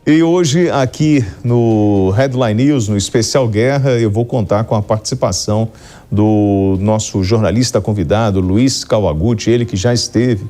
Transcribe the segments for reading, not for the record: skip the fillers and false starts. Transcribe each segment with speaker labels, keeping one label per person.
Speaker 1: E hoje, aqui no Headline News, no Especial Guerra, eu vou contar com a participação do nosso jornalista convidado, Luiz Kawaguchi, ele que já esteve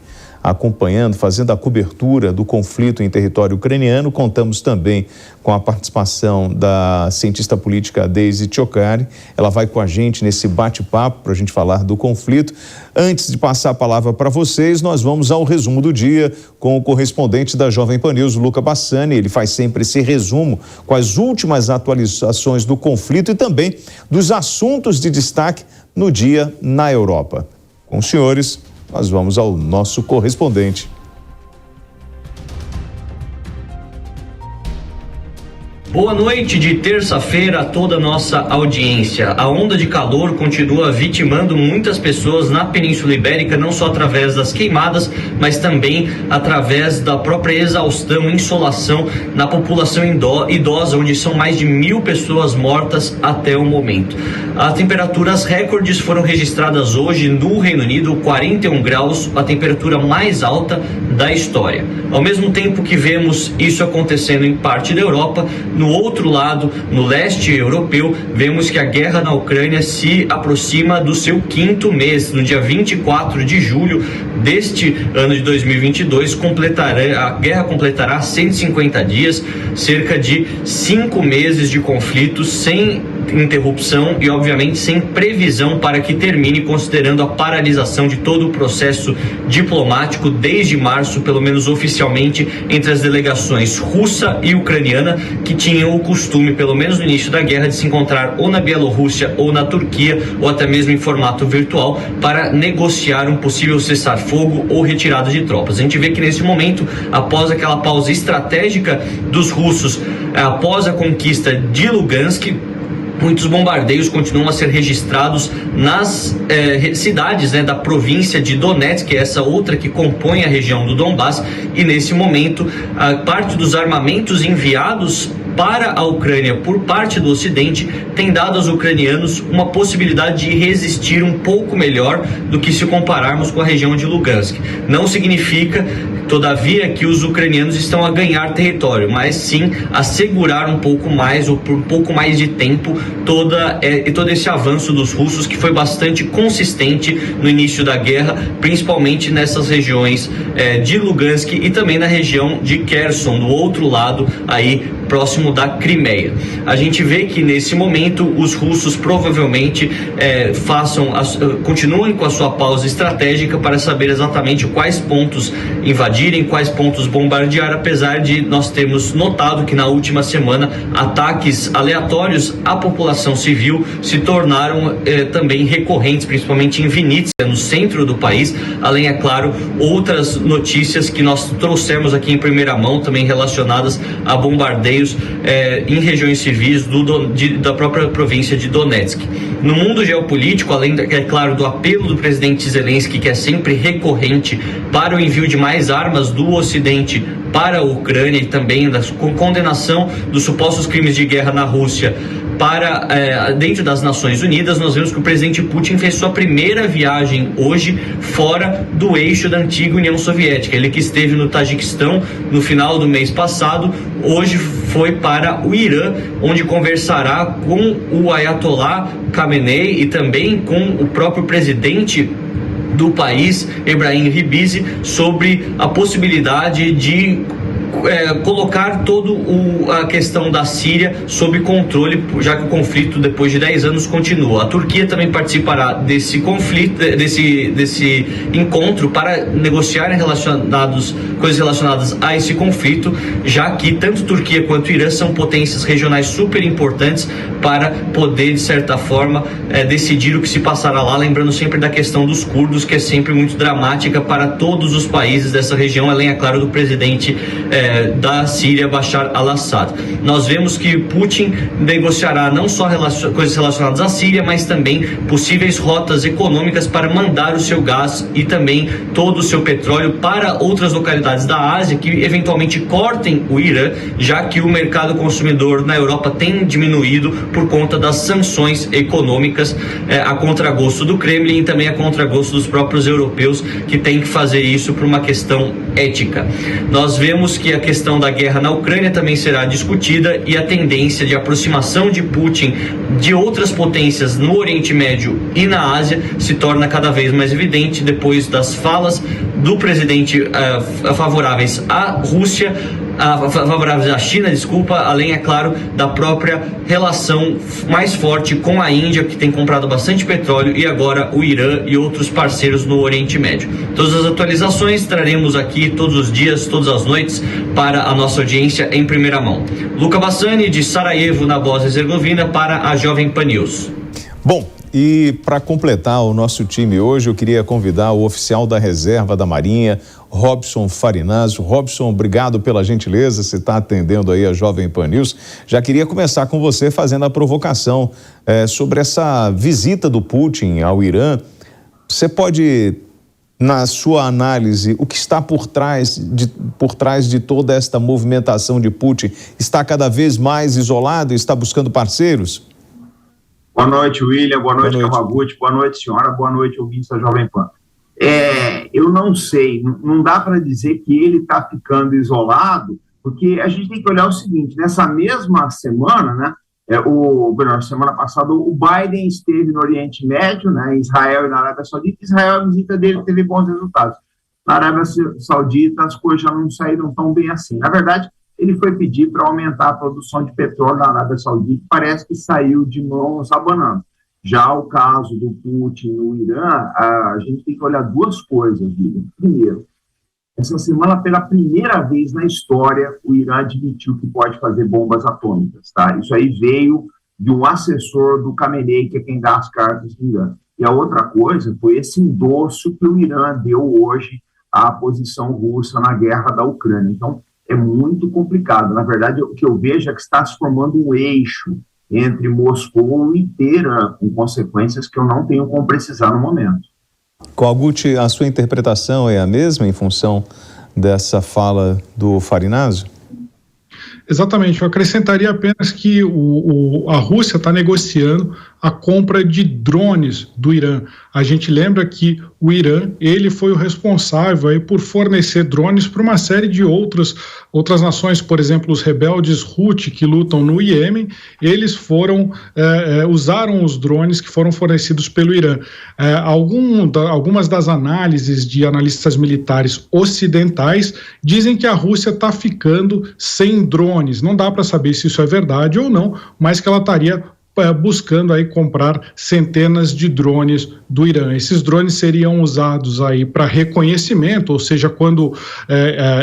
Speaker 1: acompanhando, fazendo a cobertura do conflito em território ucraniano. Contamos também com a participação da cientista política Daisy Ciocari. Ela vai com a gente nesse bate-papo para a gente falar do conflito. Antes de passar a palavra para vocês, nós vamos ao resumo do dia com o correspondente da Jovem Pan News, Luca Bassani. Ele faz sempre esse resumo com as últimas atualizações do conflito e também dos assuntos de destaque no dia na Europa. Com os senhores, nós vamos ao nosso correspondente.
Speaker 2: Boa noite de terça-feira a toda a nossa audiência. A onda de calor continua vitimando muitas pessoas na Península Ibérica, não só através das queimadas, mas também através da própria exaustão, insolação na população idosa, onde são mais de 1.000 pessoas mortas até o momento. As temperaturas recordes foram registradas hoje no Reino Unido, 41 graus, a temperatura mais alta da história. Ao mesmo tempo que vemos isso acontecendo em parte da Europa, no outro lado, no leste europeu, vemos que a guerra na Ucrânia se aproxima do seu 5º mês. No dia 24 de julho deste ano de 2022, a guerra completará 150 dias, cerca de 5 meses de conflito sem interrupção e, obviamente, sem previsão para que termine, considerando a paralisação de todo o processo diplomático desde março, pelo menos oficialmente, entre as delegações russa e ucraniana, que tinham o costume, pelo menos no início da guerra, de se encontrar ou na Bielorrússia ou na Turquia, ou até mesmo em formato virtual, para negociar um possível cessar-fogo ou retirada de tropas. A gente vê que nesse momento, após aquela pausa estratégica dos russos, após a conquista de Lugansk, muitos bombardeios continuam a ser registrados nas cidades da província de Donetsk, que é essa outra que compõe a região do Donbass, e nesse momento a parte dos armamentos enviados para a Ucrânia por parte do Ocidente tem dado aos ucranianos uma possibilidade de resistir um pouco melhor do que se compararmos com a região de Lugansk. Não significa, todavia, que os ucranianos estão a ganhar território, mas sim a segurar um pouco mais, ou por um pouco mais de tempo, todo esse avanço dos russos, que foi bastante consistente no início da guerra, principalmente nessas regiões de Lugansk e também na região de Kherson, do outro lado, aí próximo da Crimeia. A gente vê que nesse momento os russos provavelmente continuem com a sua pausa estratégica para saber exatamente quais pontos invadirem, quais pontos bombardear, apesar de nós termos notado que na última semana ataques aleatórios à população civil se tornaram também recorrentes, principalmente em Vinícius, no centro do país, além, é claro, outras notícias que nós trouxemos aqui em primeira mão, também relacionadas a bombardeios em regiões civis da própria província de Donetsk. No mundo geopolítico, além, é claro, do apelo do presidente Zelensky, que é sempre recorrente, para o envio de mais armas do Ocidente para a Ucrânia, e também da condenação dos supostos crimes de guerra na Rússia dentro das Nações Unidas, nós vemos que o presidente Putin fez sua primeira viagem hoje fora do eixo da antiga União Soviética. Ele que esteve no Tajiquistão no final do mês passado, hoje foi para o Irã, onde conversará com o Ayatollah Khamenei e também com o próprio presidente do país, Ebrahim Raisi, sobre a possibilidade de colocar toda a questão da Síria sob controle, já que o conflito depois de 10 anos continua. A Turquia também participará desse conflito, desse encontro, para negociar coisas relacionadas a esse conflito, já que tanto Turquia quanto Irã são potências regionais super importantes para poder, de certa forma, decidir o que se passará lá, lembrando sempre da questão dos curdos, que é sempre muito dramática para todos os países dessa região, além, é claro, do presidente da Síria, Bashar al-Assad. Nós vemos que Putin negociará não só coisas relacionadas à Síria, mas também possíveis rotas econômicas para mandar o seu gás e também todo o seu petróleo para outras localidades da Ásia que eventualmente cortem o Irã, já que o mercado consumidor na Europa tem diminuído por conta das sanções econômicas a contragosto do Kremlin e também a contragosto dos próprios europeus, que têm que fazer isso por uma questão ética. Nós vemos que a questão da guerra na Ucrânia também será discutida e a tendência de aproximação de Putin de outras potências no Oriente Médio e na Ásia se torna cada vez mais evidente depois das falas do presidente favoráveis à Rússia, favoráveis à China, além, é claro, da própria relação mais forte com a Índia, que tem comprado bastante petróleo, e agora o Irã e outros parceiros no Oriente Médio. Todas as atualizações traremos aqui todos os dias, todas as noites, para a nossa audiência em primeira mão. Luca Bassani, de Sarajevo, na Bósnia-Herzegovina, para a Jovem Pan News.
Speaker 1: Bom, e para completar o nosso time hoje, eu queria convidar o oficial da reserva da Marinha, Robson Farinazzo. Robson, obrigado pela gentileza, você está atendendo aí a Jovem Pan News. Já queria começar com você fazendo a provocação sobre essa visita do Putin ao Irã. Você pode, na sua análise, o que está por trás de toda esta movimentação de Putin? Está cada vez mais isolado e está buscando parceiros?
Speaker 3: Boa noite, William. Boa noite, Kawaguchi. Boa noite, senhora. Boa noite, ouvintes da Jovem Pan. Eu não sei, não dá para dizer que ele está ficando isolado, porque a gente tem que olhar o seguinte: nessa mesma semana, né, semana passada, o Biden esteve no Oriente Médio, né, em Israel e na Arábia Saudita. Israel, a visita dele teve bons resultados. Na Arábia Saudita, as coisas já não saíram tão bem assim. Na verdade, ele foi pedir para aumentar a produção de petróleo na Arábia Saudita, parece que saiu de mãos abanando. Já o caso do Putin no Irã, a gente tem que olhar duas coisas, William. Primeiro, essa semana, pela primeira vez na história, o Irã admitiu que pode fazer bombas atômicas, tá? Isso aí veio de um assessor do Khamenei, que é quem dá as cartas do Irã. E a outra coisa foi esse endosso que o Irã deu hoje à posição russa na guerra da Ucrânia. Então, é muito complicado. Na verdade, o que eu vejo é que está se formando um eixo entre Moscou e Teherã, com consequências que eu não tenho como precisar no momento.
Speaker 1: Kawaguchi, a sua interpretação é a mesma em função dessa fala do Farinazzo?
Speaker 4: Exatamente, eu acrescentaria apenas que a Rússia está negociando a compra de drones do Irã. A gente lembra que o Irã, ele foi o responsável aí por fornecer drones para uma série de outras nações, por exemplo, os rebeldes Houthi que lutam no Iêmen, eles usaram os drones que foram fornecidos pelo Irã. Algumas das análises de analistas militares ocidentais dizem que a Rússia está ficando sem drones. Não dá para saber se isso é verdade ou não, mas que ela estaria buscando aí comprar centenas de drones do Irã. Esses drones seriam usados aí para reconhecimento, ou seja, quando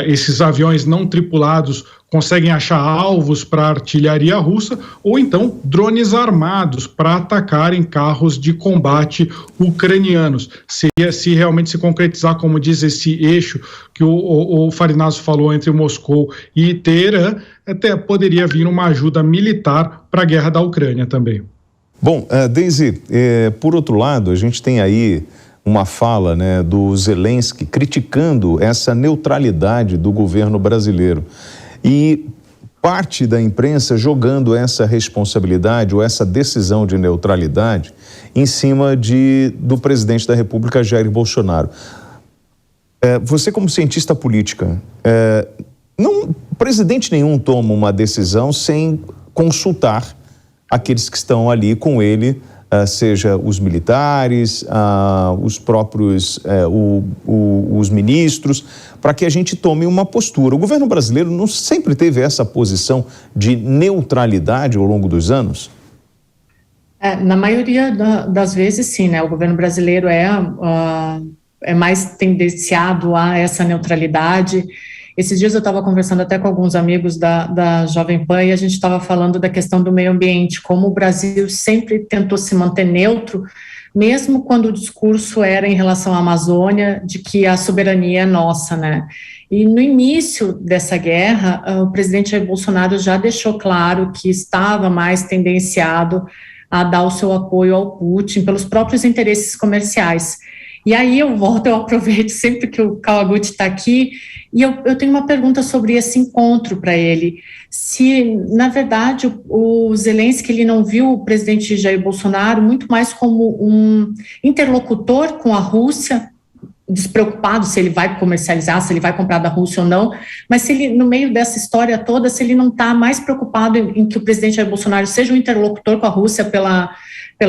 Speaker 4: esses aviões não tripulados conseguem achar alvos para a artilharia russa, ou então drones armados para atacarem carros de combate ucranianos. Se realmente se concretizar, como diz esse eixo que o Farinazzo falou entre Moscou e Teherã, até poderia vir uma ajuda militar para a guerra da Ucrânia também.
Speaker 1: Bom, Daisy, por outro lado, a gente tem aí uma fala, né, do Zelensky criticando essa neutralidade do governo brasileiro. E parte da imprensa jogando essa responsabilidade ou essa decisão de neutralidade em cima do presidente da República, Jair Bolsonaro. Você, como cientista política, presidente nenhum toma uma decisão sem consultar aqueles que estão ali com ele, seja os militares, os próprios, os ministros, para que a gente tome uma postura. O governo brasileiro não sempre teve essa posição de neutralidade ao longo dos anos?
Speaker 5: Na maioria das vezes, sim, né? O governo brasileiro é mais tendenciado a essa neutralidade. Esses dias eu estava conversando até com alguns amigos da Jovem Pan e a gente estava falando da questão do meio ambiente, como o Brasil sempre tentou se manter neutro, mesmo quando o discurso era em relação à Amazônia, de que a soberania é nossa, né? E no início dessa guerra, o presidente Jair Bolsonaro já deixou claro que estava mais tendenciado a dar o seu apoio ao Putin pelos próprios interesses comerciais. E aí eu aproveito sempre que o Kawaguchi está aqui, e eu tenho uma pergunta sobre esse encontro para ele. Se, na verdade, o Zelensky ele não viu o presidente Jair Bolsonaro muito mais como um interlocutor com a Rússia, despreocupado se ele vai comercializar, se ele vai comprar da Rússia ou não, mas se ele, no meio dessa história toda, se ele não está mais preocupado em que o presidente Jair Bolsonaro seja um interlocutor com a Rússia pela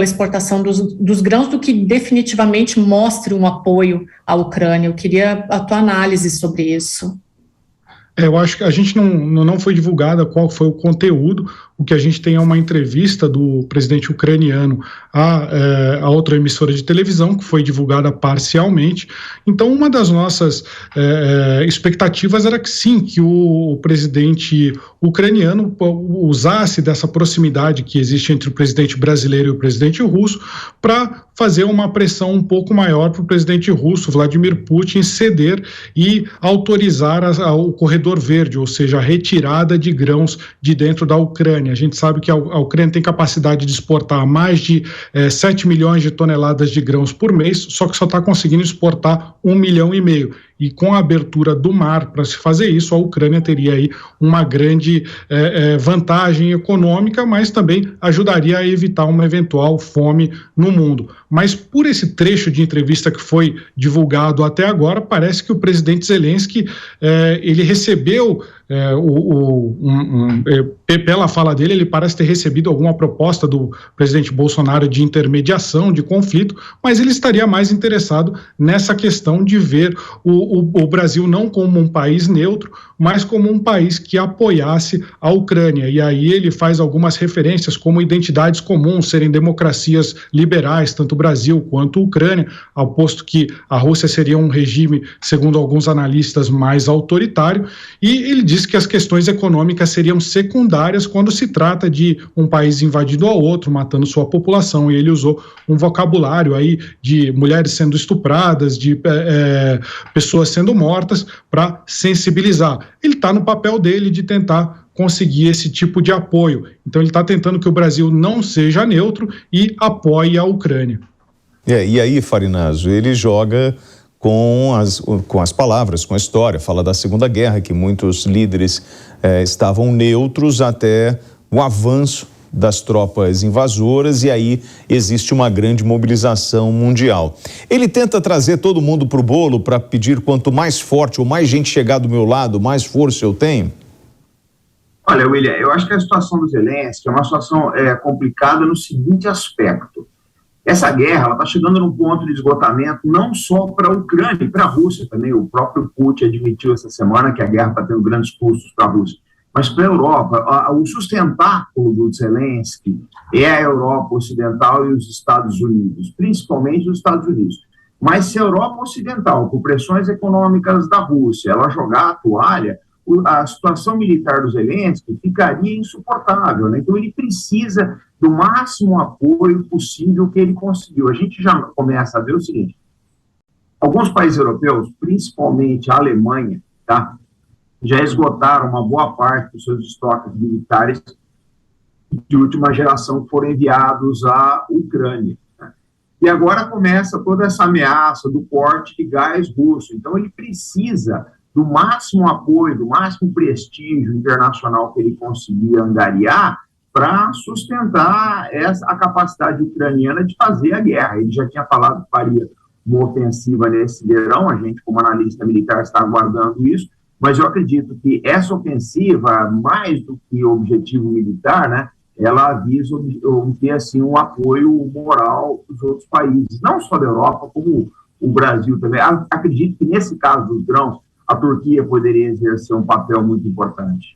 Speaker 5: exportação dos grãos, do que definitivamente mostre um apoio à Ucrânia. Eu queria a tua análise sobre isso.
Speaker 4: Eu acho que a gente não foi divulgada qual foi o conteúdo. O que a gente tem é uma entrevista do presidente ucraniano a outra emissora de televisão, que foi divulgada parcialmente. Então, uma das nossas expectativas era que sim, que o presidente ucraniano usasse dessa proximidade que existe entre o presidente brasileiro e o presidente russo para fazer uma pressão um pouco maior para o presidente russo, Vladimir Putin, ceder e autorizar o corredor verde, ou seja, a retirada de grãos de dentro da Ucrânia. A gente sabe que a Ucrânia tem capacidade de exportar mais de 7 milhões de toneladas de grãos por mês, só que só está conseguindo exportar 1,5 milhão. E com a abertura do mar para se fazer isso, a Ucrânia teria aí uma grande vantagem econômica, mas também ajudaria a evitar uma eventual fome no mundo. Mas por esse trecho de entrevista que foi divulgado até agora, parece que o presidente Zelensky, ele recebeu, pela fala dele, ele parece ter recebido alguma proposta do presidente Bolsonaro de intermediação, de conflito, mas ele estaria mais interessado nessa questão de ver o Brasil não como um país neutro, mas como um país que apoiasse a Ucrânia. E aí ele faz algumas referências como identidades comuns, serem democracias liberais, tanto o Brasil quanto a Ucrânia, ao posto que a Rússia seria um regime, segundo alguns analistas, mais autoritário. E ele diz que as questões econômicas seriam secundárias quando se trata de um país invadindo ao outro, matando sua população. E ele usou um vocabulário aí de mulheres sendo estupradas, de pessoas sendo mortas, para sensibilizar. Ele está no papel dele de tentar conseguir esse tipo de apoio. Então ele está tentando que o Brasil não seja neutro e apoie a Ucrânia.
Speaker 1: E aí, Farinazzo, ele joga com as palavras, com a história, fala da Segunda Guerra, que muitos líderes estavam neutros até o avanço das tropas invasoras, e aí existe uma grande mobilização mundial. Ele tenta trazer todo mundo para o bolo para pedir quanto mais forte ou mais gente chegar do meu lado, mais força eu tenho?
Speaker 3: Olha, William, eu acho que a situação do Zelensky é uma situação complicada no seguinte aspecto. Essa guerra está chegando num ponto de esgotamento não só para a Ucrânia e para a Rússia também. O próprio Putin admitiu essa semana que a guerra está tendo grandes custos para a Rússia. Mas para a Europa, o sustentáculo do Zelensky é a Europa Ocidental e os Estados Unidos, principalmente os Estados Unidos. Mas se a Europa Ocidental, por pressões econômicas da Rússia, ela jogar a toalha, a situação militar do Zelensky ficaria insuportável, né? Então ele precisa do máximo apoio possível que ele conseguiu. A gente já começa a ver o seguinte: alguns países europeus, principalmente a Alemanha, tá, já esgotaram uma boa parte dos seus estoques militares de última geração que foram enviados à Ucrânia, né? E agora começa toda essa ameaça do corte de gás russo. Então ele precisa do máximo apoio, do máximo prestígio internacional que ele conseguir angariar para sustentar a capacidade ucraniana de fazer a guerra. Ele já tinha falado que faria uma ofensiva nesse verão, a gente, como analista militar, está aguardando isso, mas eu acredito que essa ofensiva, mais do que objetivo militar, né, ela visa obter assim, um apoio moral dos outros países, não só da Europa, como o Brasil também. Acredito que nesse caso dos grãos, a Turquia poderia exercer um papel muito importante.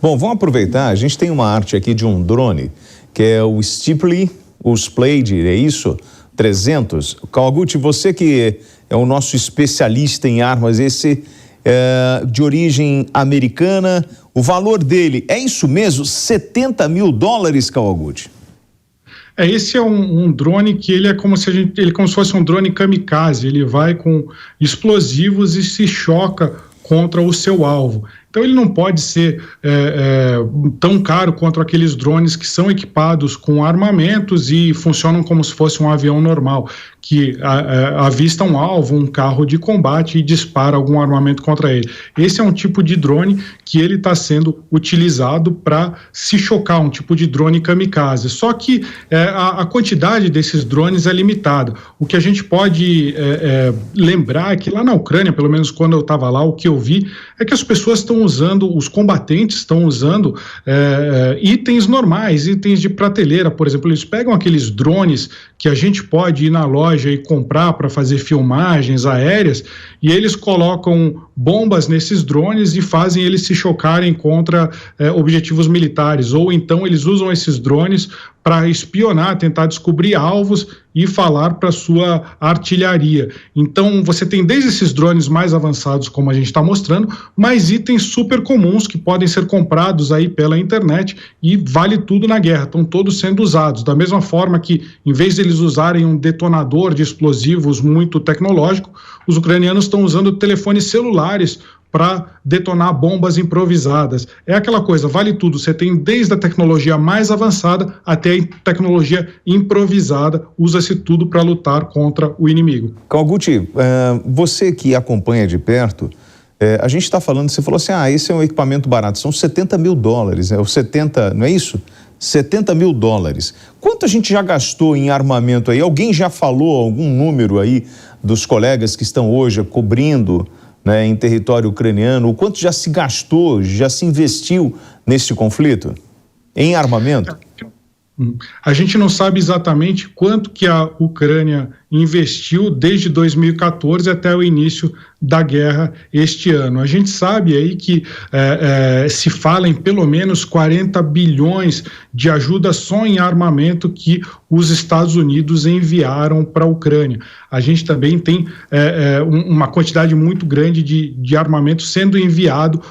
Speaker 1: Bom, vamos aproveitar, a gente tem uma arte aqui de um drone, que é o Stipley, o Splade, é isso? 300. Kawaguchi, você que é o nosso especialista em armas, esse é de origem americana, o valor dele é isso mesmo? $70 mil, Kawaguchi?
Speaker 4: Esse é um drone que ele é como se fosse um drone kamikaze. Ele vai com explosivos e se choca contra o seu alvo. Então ele não pode ser tão caro quanto aqueles drones que são equipados com armamentos e funcionam como se fosse um avião normal, que avista um alvo, um carro de combate e dispara algum armamento contra ele. Esse é um tipo de drone que ele está sendo utilizado para se chocar, um tipo de drone kamikaze. Só que a quantidade desses drones é limitada. O que a gente pode lembrar é que lá na Ucrânia, pelo menos quando eu estava lá, o que eu vi é que as pessoas estão usando, os combatentes estão usando itens normais, itens de prateleira, por exemplo. Eles pegam aqueles drones que a gente pode ir na loja e comprar para fazer filmagens aéreas, e eles colocam bombas nesses drones e fazem eles se chocarem contra objetivos militares, ou então eles usam esses drones para espionar, tentar descobrir alvos e falar para sua artilharia. Então você tem desde esses drones mais avançados, como a gente está mostrando, mais itens super comuns que podem ser comprados aí pela internet, e vale tudo na guerra, estão todos sendo usados, da mesma forma que, em vez de eles usarem um detonador de explosivos muito tecnológico, os ucranianos estão usando telefones celulares para detonar bombas improvisadas. É aquela coisa, vale tudo, você tem desde a tecnologia mais avançada até a tecnologia improvisada, usa-se tudo para lutar contra o inimigo.
Speaker 1: Kawaguchi, você que acompanha de perto, a gente está falando, você falou assim, esse é um equipamento barato, são $70 mil, não é isso? $70 mil. Quanto a gente já gastou em armamento aí? Alguém já falou algum número aí dos colegas que estão hoje cobrindo, né, em território ucraniano? O quanto já se gastou, já se investiu nesse conflito em armamento?
Speaker 4: A gente não sabe exatamente quanto que a Ucrânia investiu desde 2014 até o início da guerra este ano. A gente sabe aí que se fala em pelo menos 40 bilhões de ajuda só em armamento que os Estados Unidos enviaram para a Ucrânia. A gente também tem uma quantidade muito grande de armamento sendo enviado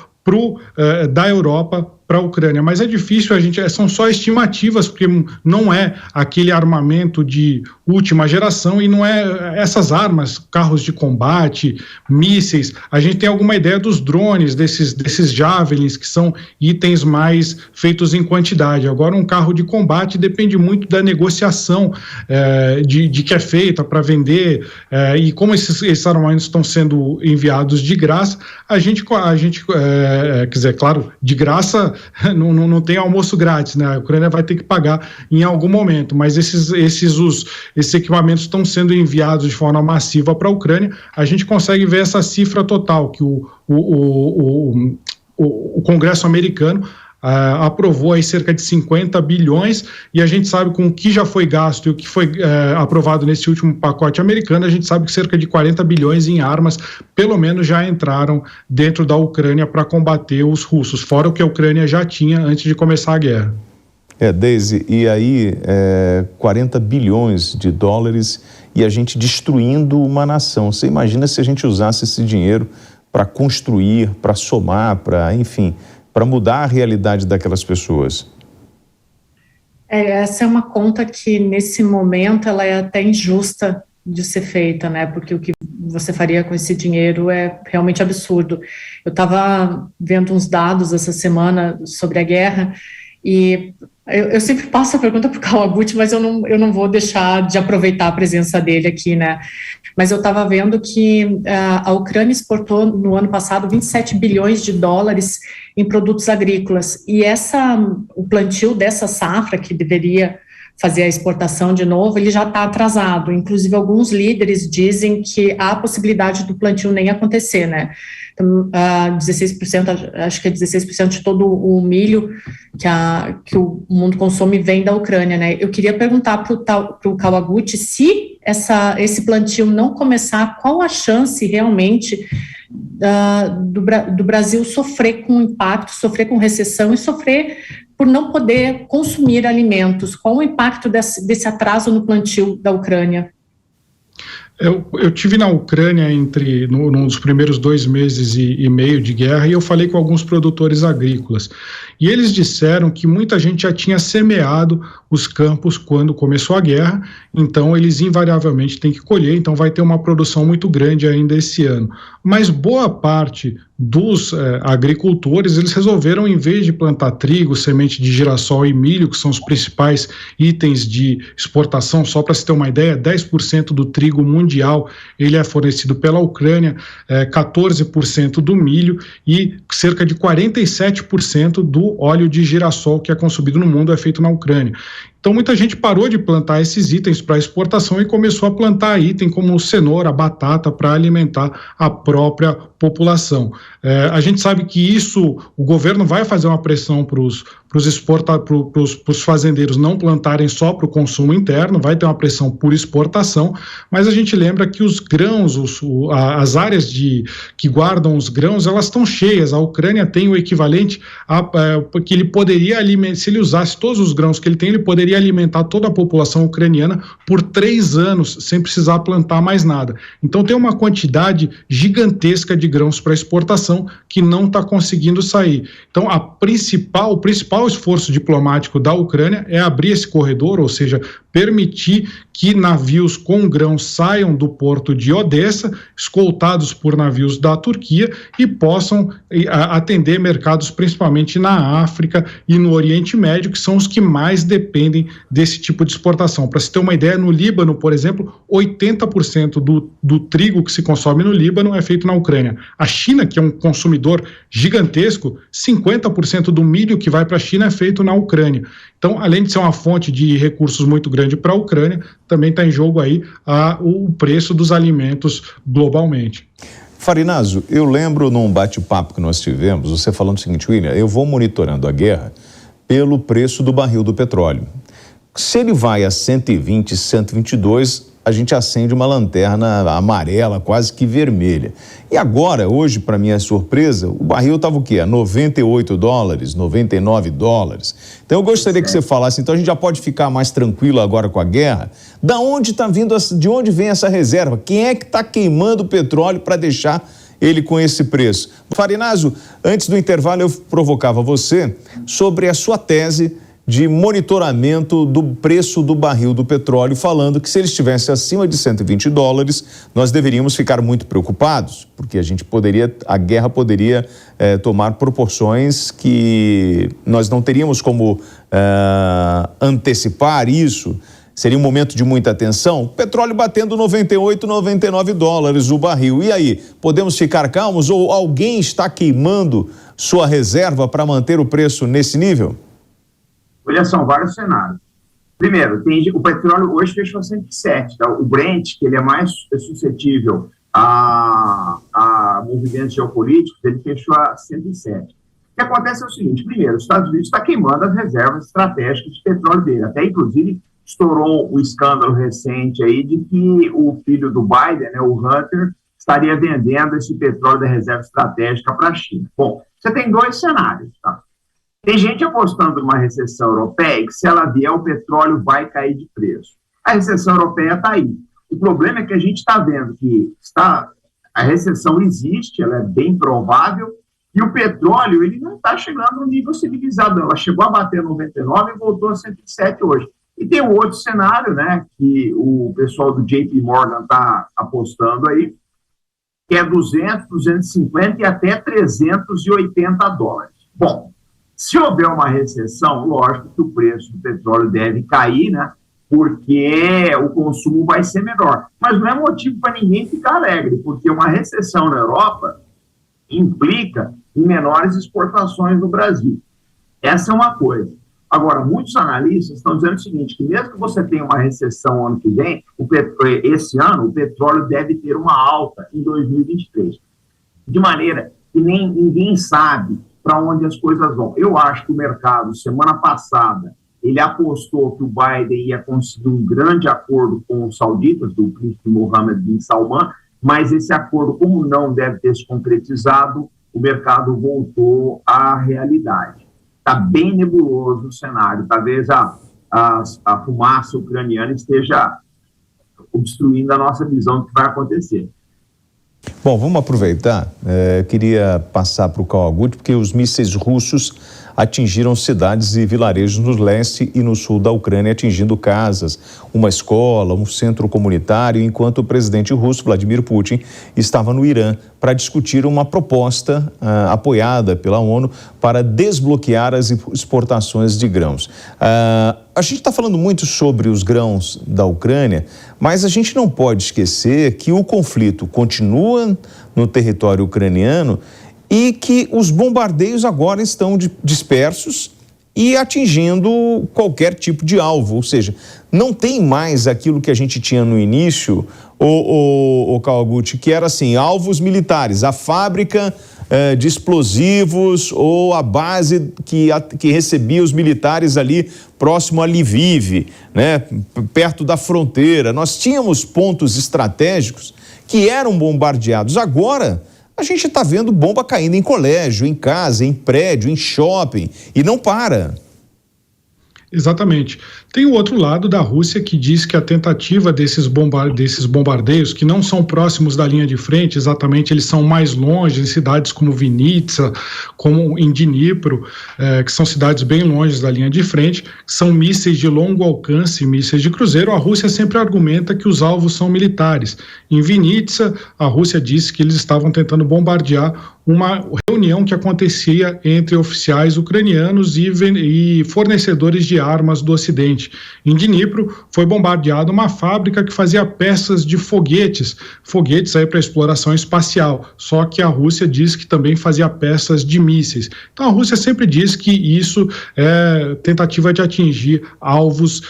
Speaker 4: da Europa para a Ucrânia, mas é difícil, são só estimativas, porque não é aquele armamento de última geração e não é essas armas, carros de combate, mísseis. A gente tem alguma ideia dos drones, desses javelins, que são itens mais feitos em quantidade. Agora, um carro de combate depende muito da negociação de que é feita para vender, e como esses armamentos estão sendo enviados de graça, a gente quer dizer, claro, de graça não tem almoço grátis, né? A Ucrânia vai ter que pagar em algum momento, mas esses equipamentos estão sendo enviados de forma massiva para a Ucrânia. A gente consegue ver essa cifra total que o Congresso americano aprovou aí cerca de 50 bilhões, e a gente sabe com o que já foi gasto e o que foi aprovado nesse último pacote americano, a gente sabe que cerca de 40 bilhões em armas, pelo menos, já entraram dentro da Ucrânia para combater os russos, fora o que a Ucrânia já tinha antes de começar a guerra.
Speaker 1: Deise, e aí 40 bilhões de dólares e a gente destruindo uma nação. Você imagina se a gente usasse esse dinheiro para construir, para somar, para mudar a realidade daquelas pessoas?
Speaker 5: Essa é uma conta que, nesse momento, ela é até injusta de ser feita, né? Porque o que você faria com esse dinheiro é realmente absurdo. Eu estava vendo uns dados essa semana sobre a guerra e eu sempre passo a pergunta para o Kawaguchi, mas eu não vou deixar de aproveitar a presença dele aqui, né? Mas eu estava vendo que a Ucrânia exportou no ano passado 27 bilhões de dólares em produtos agrícolas, e o plantio dessa safra, que deveria fazer a exportação de novo, ele já está atrasado. Inclusive, alguns líderes dizem que há a possibilidade do plantio nem acontecer, né? Então, 16%, acho que é 16% de todo o milho que o mundo consome vem da Ucrânia, né? Eu queria perguntar para o Kawaguchi, se esse plantio não começar, qual a chance realmente do Brasil sofrer com impacto, sofrer com recessão e sofrer por não poder consumir alimentos? Qual o impacto desse atraso no plantio da Ucrânia?
Speaker 4: Eu tive na Ucrânia num dos primeiros 2 meses e meio de guerra, e eu falei com alguns produtores agrícolas. E eles disseram que muita gente já tinha semeado os campos quando começou a guerra, então eles invariavelmente têm que colher, então vai ter uma produção muito grande ainda esse ano. Mas boa parte dos agricultores, eles resolveram, em vez de plantar trigo, semente de girassol e milho, que são os principais itens de exportação, só para se ter uma ideia, 10% do trigo mundial ele é fornecido pela Ucrânia, 14% do milho e cerca de 47% do óleo de girassol que é consumido no mundo é feito na Ucrânia. Então, muita gente parou de plantar esses itens para exportação e começou a plantar itens como cenoura, batata, para alimentar a própria população. A gente sabe que isso, o governo vai fazer uma pressão para os fazendeiros não plantarem só para o consumo interno, vai ter uma pressão por exportação, mas a gente lembra que os grãos, as áreas que guardam os grãos, elas estão cheias. A Ucrânia tem o equivalente que ele poderia alimentar, se ele usasse todos os grãos que ele tem, ele poderia alimentar toda a população ucraniana por 3 anos, sem precisar plantar mais nada. Então tem uma quantidade gigantesca de grãos para exportação que não está conseguindo sair. Então o principal esforço diplomático da Ucrânia é abrir esse corredor, ou seja, permitir que navios com grãos saiam do porto de Odessa, escoltados por navios da Turquia, e possam atender mercados principalmente na África e no Oriente Médio, que são os que mais dependem desse tipo de exportação. Para se ter uma ideia, no Líbano, por exemplo, 80% do trigo que se consome no Líbano é feito na Ucrânia. A China, que é um consumidor gigantesco, 50% do milho que vai para a China é feito na Ucrânia. Então, além de ser uma fonte de recursos muito grande para a Ucrânia, também está em jogo aí o preço dos alimentos globalmente.
Speaker 1: Farinazzo, eu lembro num bate-papo que nós tivemos, você falando o seguinte: William, eu vou monitorando a guerra pelo preço do barril do petróleo. Se ele vai a 120, 122, a gente acende uma lanterna amarela, quase que vermelha. E agora, hoje, para minha surpresa, o barril estava o quê? A 98 dólares, 99 dólares. Então eu gostaria que você falasse, então a gente já pode ficar mais tranquilo agora com a guerra? De onde vem essa reserva? Quem é que está queimando o petróleo para deixar ele com esse preço? Farinazzo, antes do intervalo eu provocava você sobre a sua tese de monitoramento do preço do barril do petróleo, falando que se ele estivesse acima de 120 dólares, nós deveríamos ficar muito preocupados, porque a guerra poderia tomar proporções que nós não teríamos como antecipar isso. Seria um momento de muita tensão. O petróleo batendo 98, 99 dólares o barril. E aí, podemos ficar calmos ou alguém está queimando sua reserva para manter o preço nesse nível?
Speaker 3: Olha, são vários cenários. Primeiro, o petróleo hoje fechou a 107, tá? O Brent, que ele é mais suscetível a movimentos geopolíticos, ele fechou a 107. O que acontece é o seguinte: primeiro, os Estados Unidos está queimando as reservas estratégicas de petróleo dele. Até, inclusive, estourou o escândalo recente aí de que o filho do Biden, né, o Hunter, estaria vendendo esse petróleo da reserva estratégica para a China. Bom, você tem 2 cenários, tá? Tem gente apostando numa recessão europeia que, se ela vier, o petróleo vai cair de preço. A recessão europeia está aí. O problema é que a gente está vendo que a recessão existe, ela é bem provável, e o petróleo ele não está chegando no nível civilizado. Ela chegou a bater 99 e voltou a 107 hoje. E tem um outro cenário, né, que o pessoal do JP Morgan está apostando aí, que é 200, 250 e até 380 dólares. Bom, se houver uma recessão, lógico que o preço do petróleo deve cair, né? Porque o consumo vai ser menor. Mas não é motivo para ninguém ficar alegre, porque uma recessão na Europa implica em menores exportações no Brasil. Essa é uma coisa. Agora, muitos analistas estão dizendo o seguinte, que mesmo que você tenha uma recessão ano que vem, esse ano o petróleo deve ter uma alta em 2023. De maneira que ninguém sabe para onde as coisas vão. Eu acho que o mercado, semana passada, ele apostou que o Biden ia conseguir um grande acordo com os sauditas, do príncipe Mohammed bin Salman, mas esse acordo, como não deve ter se concretizado, o mercado voltou à realidade. Está bem nebuloso o cenário. Talvez a fumaça ucraniana esteja obstruindo a nossa visão do que vai acontecer.
Speaker 1: Bom, vamos aproveitar. Queria passar para o Kawaguchi, porque os mísseis russos atingiram cidades e vilarejos no leste e no sul da Ucrânia, atingindo casas, uma escola, um centro comunitário, enquanto o presidente russo, Vladimir Putin, estava no Irã para discutir uma proposta apoiada pela ONU para desbloquear as exportações de grãos. A gente está falando muito sobre os grãos da Ucrânia, mas a gente não pode esquecer que o conflito continua no território ucraniano e que os bombardeios agora estão dispersos e atingindo qualquer tipo de alvo, ou seja, não tem mais aquilo que a gente tinha no início, o Kawaguchi, que era assim, alvos militares, a fábrica de explosivos ou a base que recebia os militares ali próximo a Lviv, né, perto da fronteira. Nós tínhamos pontos estratégicos que eram bombardeados. Agora, a gente está vendo bomba caindo em colégio, em casa, em prédio, em shopping, e não para.
Speaker 4: Exatamente. Tem o outro lado da Rússia que diz que a tentativa desses bombardeios, que não são próximos da linha de frente, exatamente, eles são mais longe, em cidades como Vinnytsia, como em Dnipro, que são cidades bem longe da linha de frente, são mísseis de longo alcance, mísseis de cruzeiro. A Rússia sempre argumenta que os alvos são militares. Em Vinnytsia, a Rússia disse que eles estavam tentando bombardear uma reunião que acontecia entre oficiais ucranianos e fornecedores de armas do Ocidente. Em Dnipro, foi bombardeada uma fábrica que fazia peças de foguetes aí para exploração espacial, só que a Rússia diz que também fazia peças de mísseis. Então a Rússia sempre diz que isso é tentativa de atingir alvos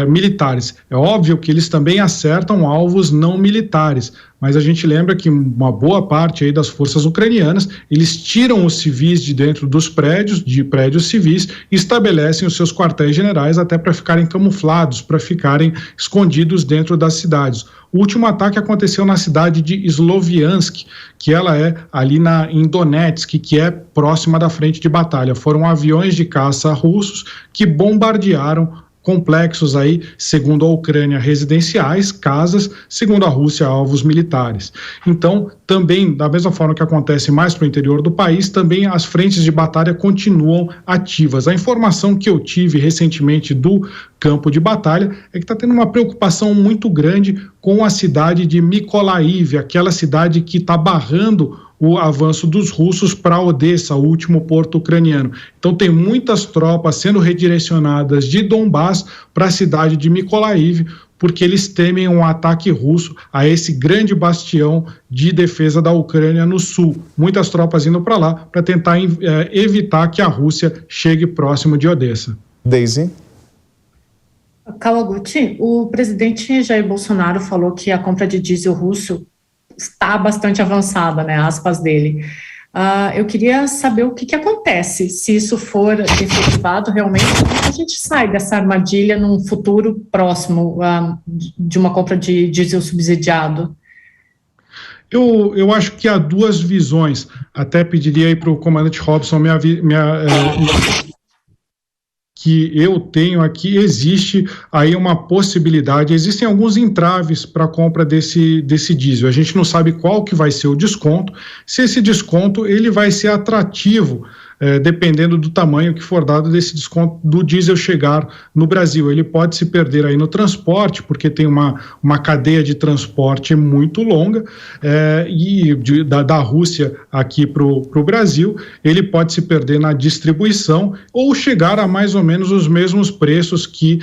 Speaker 4: militares. É óbvio que eles também acertam alvos não militares, mas a gente lembra que uma boa parte aí das forças ucranianas, eles tiram os civis de dentro dos prédios civis, e estabelecem os seus quartéis generais até para ficarem camuflados, para ficarem escondidos dentro das cidades. O último ataque aconteceu na cidade de Sloviansk, que ela é ali em Donetsk, que é próxima da frente de batalha. Foram aviões de caça russos que bombardearam complexos aí, segundo a Ucrânia, residenciais, casas, segundo a Rússia, alvos militares. Então, também, da mesma forma que acontece mais para o interior do país, também as frentes de batalha continuam ativas. A informação que eu tive recentemente do campo de batalha é que está tendo uma preocupação muito grande com a cidade de Mykolaiv, aquela cidade que está barrando o avanço dos russos para Odessa, o último porto ucraniano. Então tem muitas tropas sendo redirecionadas de Donbás para a cidade de Mykolaiv, porque eles temem um ataque russo a esse grande bastião de defesa da Ucrânia no sul. Muitas tropas indo para lá para tentar evitar que a Rússia chegue próximo de Odessa.
Speaker 1: Daisy?
Speaker 5: Kawaguchi, o presidente Jair Bolsonaro falou que a compra de diesel russo está bastante avançada, né, aspas dele. Eu queria saber o que acontece se isso for efetivado realmente, a gente sai dessa armadilha num futuro próximo de uma compra de diesel subsidiado.
Speaker 4: Eu acho que há duas visões. Até pediria aí para o comandante Robson que eu tenho aqui. Existe aí uma possibilidade, existem alguns entraves para a compra desse diesel. A gente não sabe qual que vai ser o desconto, se esse desconto ele vai ser atrativo, dependendo do tamanho que for dado desse desconto do diesel chegar no Brasil. Ele pode se perder aí no transporte, porque tem uma cadeia de transporte muito longa, da Rússia aqui para o Brasil. Ele pode se perder na distribuição ou chegar a mais ou menos os mesmos preços que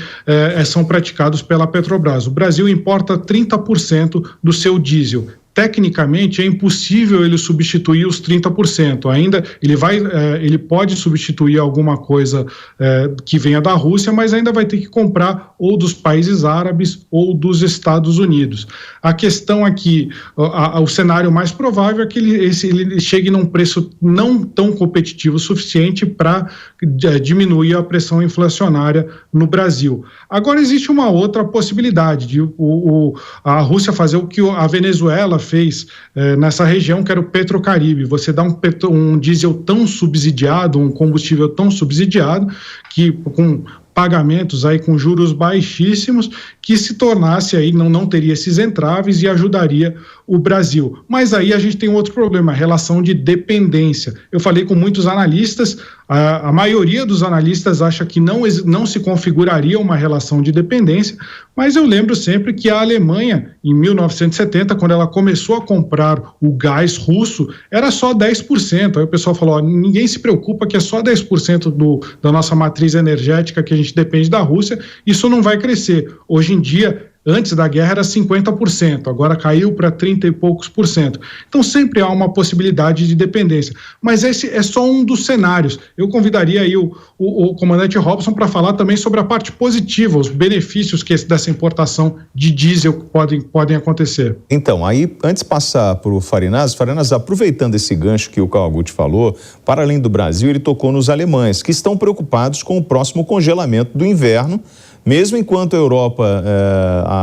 Speaker 4: são praticados pela Petrobras. O Brasil importa 30% do seu diesel. Tecnicamente, é impossível ele substituir os 30%. Ainda ele pode substituir alguma coisa que venha da Rússia, mas ainda vai ter que comprar ou dos países árabes ou dos Estados Unidos. A questão aqui, o cenário mais provável é que ele chegue num preço não tão competitivo o suficiente para diminuir a pressão inflacionária no Brasil. Agora, existe uma outra possibilidade de a Rússia fazer o que a Venezuela fez nessa região, que era o Petrocaribe. Você dá um diesel tão subsidiado, um combustível tão subsidiado, que com pagamentos aí com juros baixíssimos, que se tornasse aí, não teria esses entraves e ajudaria o Brasil. Mas aí a gente tem outro problema, a relação de dependência. Eu falei com muitos analistas, a maioria dos analistas acha que não se configuraria uma relação de dependência, mas eu lembro sempre que a Alemanha, em 1970, quando ela começou a comprar o gás russo, era só 10%. Aí o pessoal falou, ninguém se preocupa que é só 10% da nossa matriz energética que a gente depende da Rússia, isso não vai crescer. Hoje em dia, antes da guerra era 50%, agora caiu para 30 e poucos por cento. Então sempre há uma possibilidade de dependência. Mas esse é só um dos cenários. Eu convidaria aí o comandante Robson para falar também sobre a parte positiva, os benefícios que dessa importação de diesel podem acontecer.
Speaker 1: Então, aí, antes de passar para o Farinaz, aproveitando esse gancho que o Kawaguchi falou, para além do Brasil, ele tocou nos alemães, que estão preocupados com o próximo congelamento do inverno, mesmo enquanto a Europa,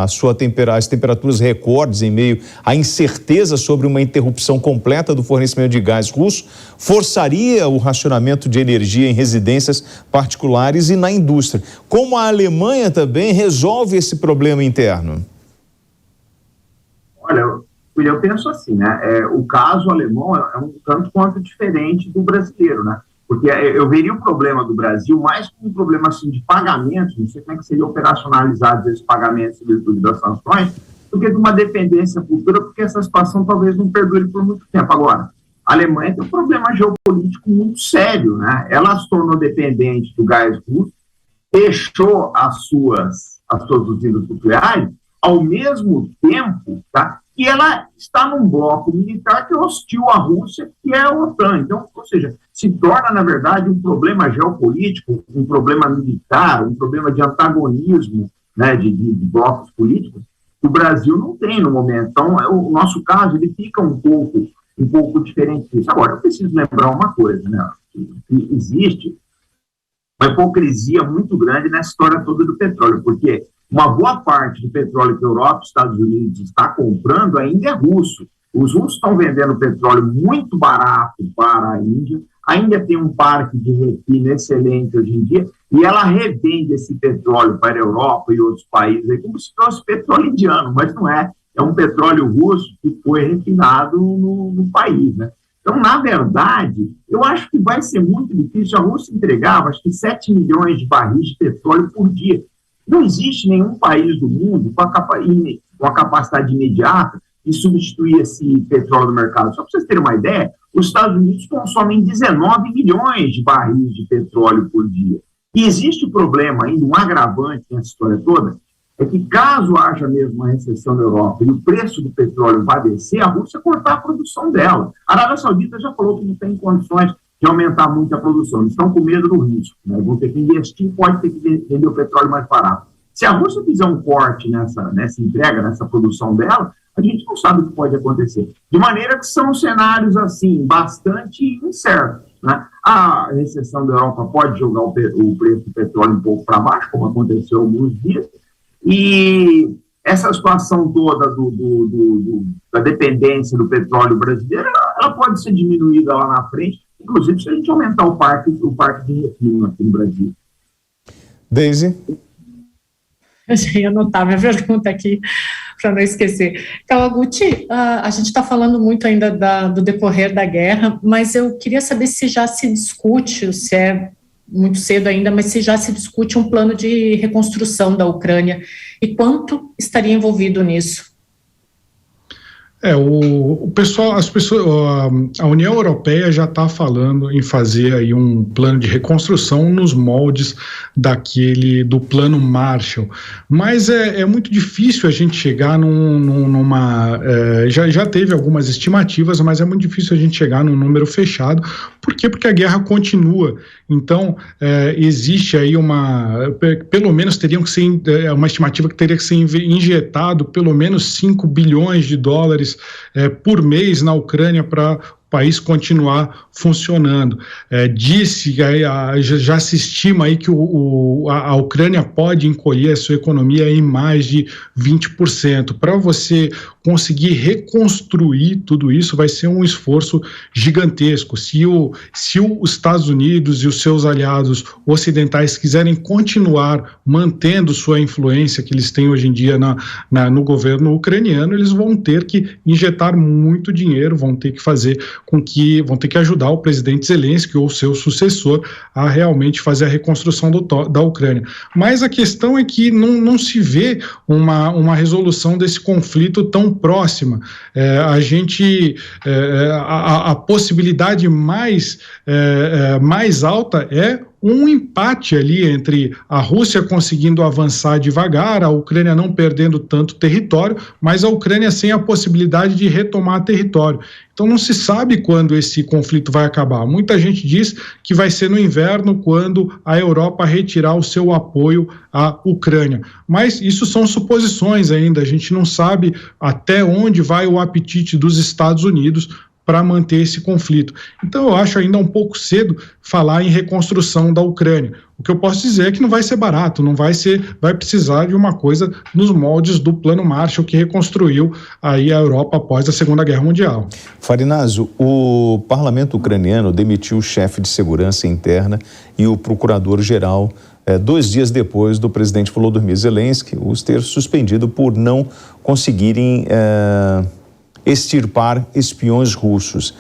Speaker 1: as temperaturas recordes em meio à incerteza sobre uma interrupção completa do fornecimento de gás russo, forçaria o racionamento de energia em residências particulares e na indústria. Como a Alemanha também resolve esse problema interno?
Speaker 3: Olha, eu penso assim, né? O caso alemão é um tanto quanto diferente do brasileiro, né? Porque eu veria o problema do Brasil mais como um problema assim, de pagamentos, não sei como é que seria operacionalizado esses pagamentos em virtude das sanções, do que de uma dependência futura, porque essa situação talvez não perdure por muito tempo. Agora, a Alemanha tem um problema geopolítico muito sério, né? Ela se tornou dependente do gás russo, fechou as suas usinas nucleares, ao mesmo tempo, tá? E ela está num bloco militar que é hostil à Rússia, que é a OTAN. Então, ou seja, se torna, na verdade, um problema geopolítico, um problema militar, um problema de antagonismo, né, de blocos políticos, que o Brasil não tem no momento. Então, o nosso caso, ele fica um pouco diferente disso. Agora, eu preciso lembrar uma coisa, né, que existe uma hipocrisia muito grande nessa história toda do petróleo, porque uma boa parte do petróleo que a Europa e os Estados Unidos está comprando ainda é russo. Os russos estão vendendo petróleo muito barato para a Índia, ainda tem um parque de refino excelente hoje em dia, e ela revende esse petróleo para a Europa e outros países aí, como se fosse petróleo indiano, mas não é. É um petróleo russo que foi refinado no país, né? Então, na verdade, eu acho que vai ser muito difícil. A Rússia entregava, acho que 7 milhões de barris de petróleo por dia. Não existe nenhum país do mundo com a capacidade imediata de substituir esse petróleo no mercado. Só para vocês terem uma ideia, os Estados Unidos consomem 19 milhões de barris de petróleo por dia. E existe um problema ainda, um agravante nessa história toda, é que caso haja mesmo uma recessão na Europa e o preço do petróleo vai descer, a Rússia cortar a produção dela. A Arábia Saudita já falou que não tem condições de aumentar muito a produção. Eles estão com medo do risco, né? Vão ter que investir, pode ter que vender o petróleo mais barato. Se a Rússia fizer um corte nessa entrega, nessa produção dela, a gente não sabe o que pode acontecer. De maneira que são cenários, assim, bastante incertos, né? A recessão da Europa pode jogar o preço do petróleo um pouco para baixo, como aconteceu há alguns dias, e essa situação toda da dependência do petróleo brasileiro, ela pode ser diminuída lá na frente, inclusive se a gente aumentar o parque de refino aqui no Brasil.
Speaker 1: Deise?
Speaker 5: Eu já ia anotar minha pergunta aqui para não esquecer. Kawaguchi, a gente está falando muito ainda do decorrer da guerra, mas eu queria saber se já se discute, se é muito cedo ainda, mas se já se discute um plano de reconstrução da Ucrânia e quanto estaria envolvido nisso?
Speaker 4: A União Europeia já está falando em fazer aí um plano de reconstrução nos moldes do plano Marshall, mas é muito difícil a gente chegar já teve algumas estimativas, mas é muito difícil a gente chegar num número fechado. Por quê? Porque a guerra continua. Então, existe aí pelo menos teriam que ser uma estimativa que teria que ser injetado pelo menos 5 bilhões de dólares por mês na Ucrânia para o país continuar funcionando. Já se estima aí que a Ucrânia pode encolher a sua economia em mais de 20%. Para você conseguir reconstruir tudo isso vai ser um esforço gigantesco. Se os Estados Unidos e os seus aliados ocidentais quiserem continuar mantendo sua influência que eles têm hoje em dia no governo ucraniano, eles vão ter que injetar muito dinheiro, vão ter que ajudar o presidente Zelensky ou seu sucessor a realmente fazer a reconstrução da Ucrânia. Mas a questão é que não se vê uma resolução desse conflito tão próxima. A possibilidade mais alta é um empate ali entre a Rússia conseguindo avançar devagar, a Ucrânia não perdendo tanto território, mas a Ucrânia sem a possibilidade de retomar território. Então não se sabe quando esse conflito vai acabar. Muita gente diz que vai ser no inverno, quando a Europa retirar o seu apoio à Ucrânia. Mas isso são suposições ainda, a gente não sabe até onde vai o apetite dos Estados Unidos para manter esse conflito. Então eu acho ainda um pouco cedo falar em reconstrução da Ucrânia. O que eu posso dizer é que não vai ser barato, vai precisar de uma coisa nos moldes do Plano Marshall que reconstruiu aí a Europa após a Segunda Guerra Mundial.
Speaker 1: Farinazzo, o parlamento ucraniano demitiu o chefe de segurança interna e o procurador-geral 2 dias depois do presidente Volodymyr Zelensky os ter suspendido por não conseguirem extirpar espiões russos.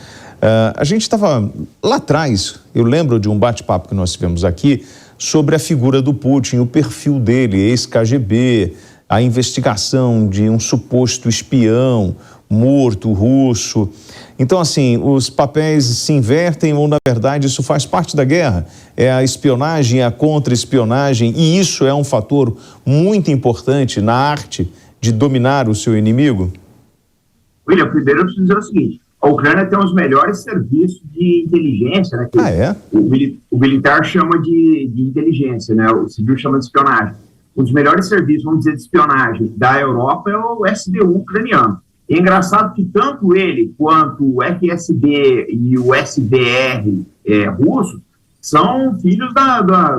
Speaker 1: A gente estava lá atrás, eu lembro de um bate-papo que nós tivemos aqui sobre a figura do Putin, o perfil dele, ex-KGB, a investigação de um suposto espião morto russo. Então, assim, os papéis se invertem ou, na verdade, isso faz parte da guerra. É a espionagem, a contra-espionagem, e isso é um fator muito importante na arte de dominar o seu inimigo?
Speaker 3: William, primeiro eu preciso dizer o seguinte: a Ucrânia tem os melhores serviços de inteligência, né? O militar chama de inteligência, né? O civil chama de espionagem. Um dos melhores serviços, vamos dizer, de espionagem da Europa é o SBU ucraniano. É engraçado que tanto ele quanto o FSB e o SVR russo são filhos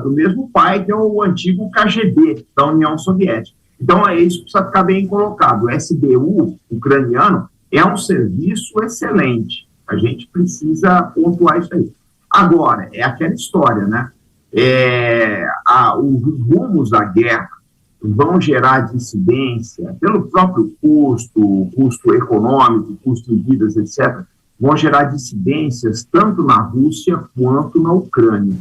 Speaker 3: do mesmo pai, que é o antigo KGB da União Soviética. Então, isso precisa ficar bem colocado. O SBU ucraniano é um serviço excelente. A gente precisa pontuar isso aí. Agora, é aquela história, né? Os rumos da guerra vão gerar dissidência pelo próprio custo econômico, custo de vidas, etc., vão gerar dissidências tanto na Rússia quanto na Ucrânia.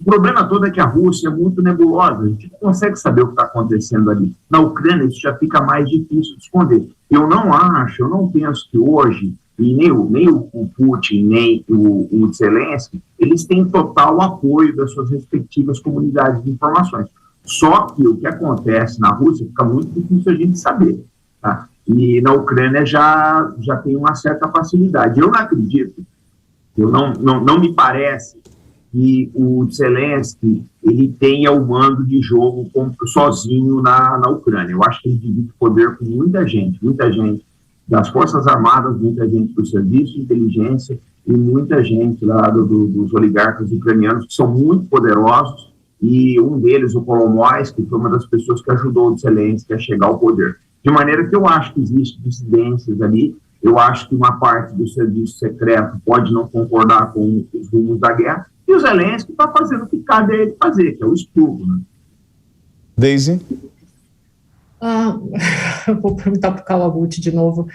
Speaker 3: O problema todo é que a Rússia é muito nebulosa, a gente não consegue saber o que está acontecendo ali. Na Ucrânia isso já fica mais difícil de esconder. Eu não penso que hoje, e nem o Putin, nem o Zelensky, eles têm total apoio das suas respectivas comunidades de informações. Só que o que acontece na Rússia fica muito difícil a gente saber, tá? E na Ucrânia já tem uma certa facilidade. Eu não acredito, não me parece que o Zelensky ele tenha o mando de jogo sozinho na Ucrânia. Eu acho que ele divide poder com muita gente das Forças Armadas, muita gente do Serviço de Inteligência e muita gente lá dos oligarcas ucranianos que são muito poderosos, e um deles, o Kolomoisky, que foi uma das pessoas que ajudou o Zelensky a chegar ao poder. De maneira que eu acho que existem dissidências ali, eu acho que uma parte do serviço secreto pode não concordar com os rumos da guerra, e o Zelensky está fazendo o que cabe a ele fazer, que é o expurgo, né?
Speaker 1: Daisy?
Speaker 5: Eu vou perguntar para o Kawaguchi de novo.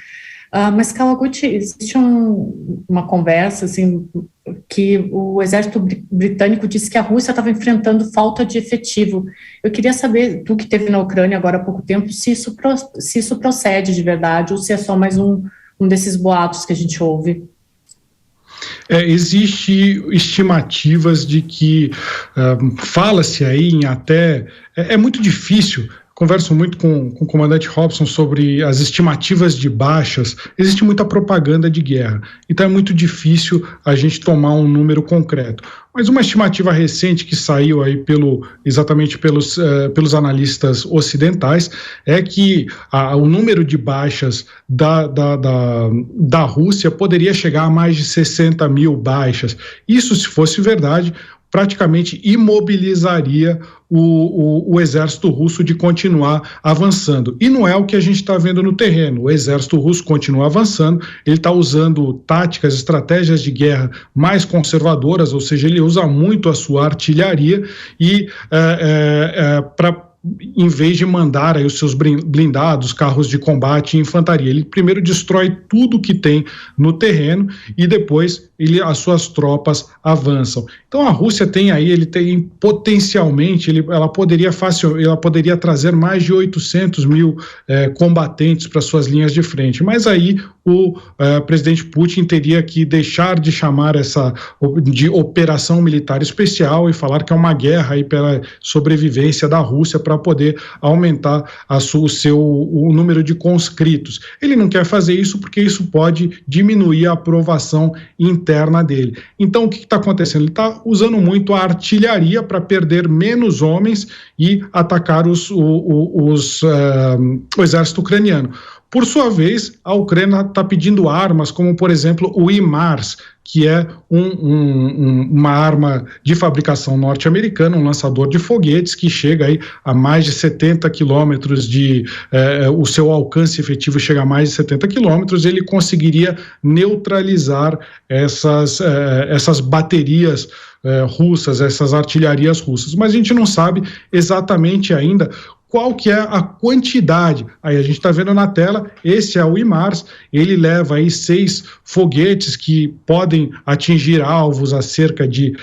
Speaker 5: Mas, Kawaguchi, existe uma conversa, assim, que o exército britânico disse que a Rússia estava enfrentando falta de efetivo. Eu queria saber, tu que esteve na Ucrânia agora há pouco tempo, se isso procede de verdade, ou se é só mais um desses boatos que a gente ouve.
Speaker 4: Existe estimativas de que fala-se aí em até... É muito difícil. Converso muito com o comandante Robson sobre as estimativas de baixas. Existe muita propaganda de guerra, então é muito difícil a gente tomar um número concreto. Mas uma estimativa recente que saiu aí exatamente pelos analistas ocidentais é que o número de baixas da Rússia poderia chegar a mais de 60 mil baixas. Isso, se fosse verdade, praticamente imobilizaria o exército russo de continuar avançando. E não é o que a gente está vendo no terreno. O exército russo continua avançando, ele está usando táticas, estratégias de guerra mais conservadoras, ou seja, ele usa muito a sua artilharia e em vez de mandar aí os seus blindados, carros de combate e infantaria, ele primeiro destrói tudo que tem no terreno e depois as suas tropas avançam. Então a Rússia tem aí, potencialmente, ela poderia trazer mais de 800 mil combatentes para suas linhas de frente, mas aí o presidente Putin teria que deixar de chamar de operação militar especial e falar que é uma guerra aí pela sobrevivência da Rússia para poder aumentar o número de conscritos. Ele não quer fazer isso porque isso pode diminuir a aprovação interna dele. Então o que está acontecendo? Ele está usando muito a artilharia para perder menos homens e atacar o exército ucraniano. Por sua vez, a Ucrânia está pedindo armas, como, por exemplo, o HIMARS, que é uma arma de fabricação norte-americana, um lançador de foguetes que chega aí a mais de 70 quilômetros o seu alcance efetivo chega a mais de 70 quilômetros, ele conseguiria neutralizar essas baterias russas, essas artilharias russas. Mas a gente não sabe exatamente ainda qual que é a quantidade. Aí a gente está vendo na tela, esse é o HIMARS, ele leva aí 6 foguetes que podem atingir alvos a cerca de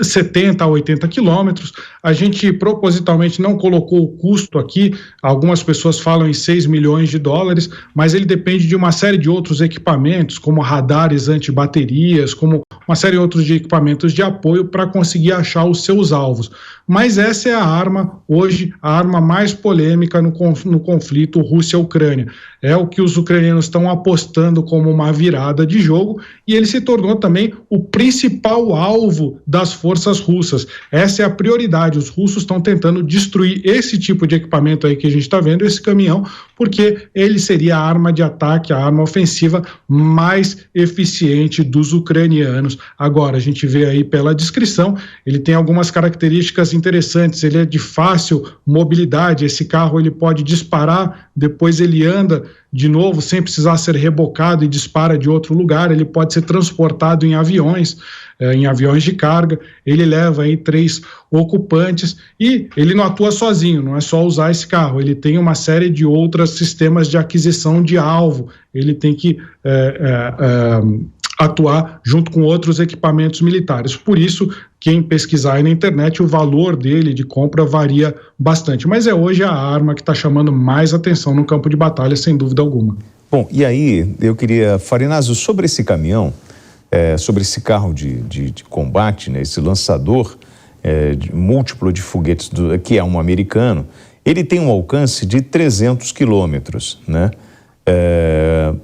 Speaker 4: 70 a 80 quilômetros. A gente propositalmente não colocou o custo aqui, algumas pessoas falam em 6 milhões de dólares, mas ele depende de uma série de outros equipamentos, como radares antibaterias, como uma série de outros equipamentos de apoio para conseguir achar os seus alvos. Mas essa é a arma, hoje, a arma mais polêmica no conflito Rússia-Ucrânia. É o que os ucranianos estão apostando como uma virada de jogo e ele se tornou também o principal alvo das forças russas. Essa é a prioridade. Os russos estão tentando destruir esse tipo de equipamento aí que a gente está vendo, esse caminhão, porque ele seria a arma de ataque, a arma ofensiva mais eficiente dos ucranianos. Agora, a gente vê aí pela descrição, ele tem algumas características interessantes, ele é de fácil mobilidade, esse carro ele pode disparar, depois ele anda de novo, sem precisar ser rebocado e dispara de outro lugar, ele pode ser transportado em aviões de carga, ele leva aí 3 ocupantes e ele não atua sozinho, não é só usar esse carro, ele tem uma série de outros sistemas de aquisição de alvo, ele tem que atuar junto com outros equipamentos militares. Por isso, quem pesquisar aí na internet, o valor dele de compra varia bastante. Mas é hoje a arma que está chamando mais atenção no campo de batalha, sem dúvida alguma.
Speaker 1: Bom, e aí eu queria, Farinazzo, sobre esse caminhão, sobre esse carro de combate, né, esse lançador múltiplo de foguetes, que é um americano, ele tem um alcance de 300 quilômetros, né?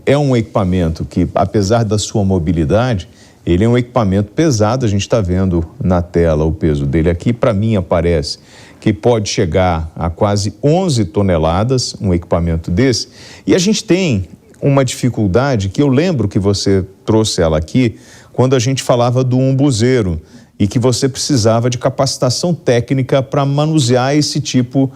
Speaker 1: É um equipamento que, apesar da sua mobilidade, ele é um equipamento pesado. A gente está vendo na tela o peso dele aqui. Para mim, aparece que pode chegar a quase 11 toneladas, um equipamento desse. E a gente tem uma dificuldade que eu lembro que você trouxe ela aqui quando a gente falava do umbuzeiro e que você precisava de capacitação técnica para manusear esse tipo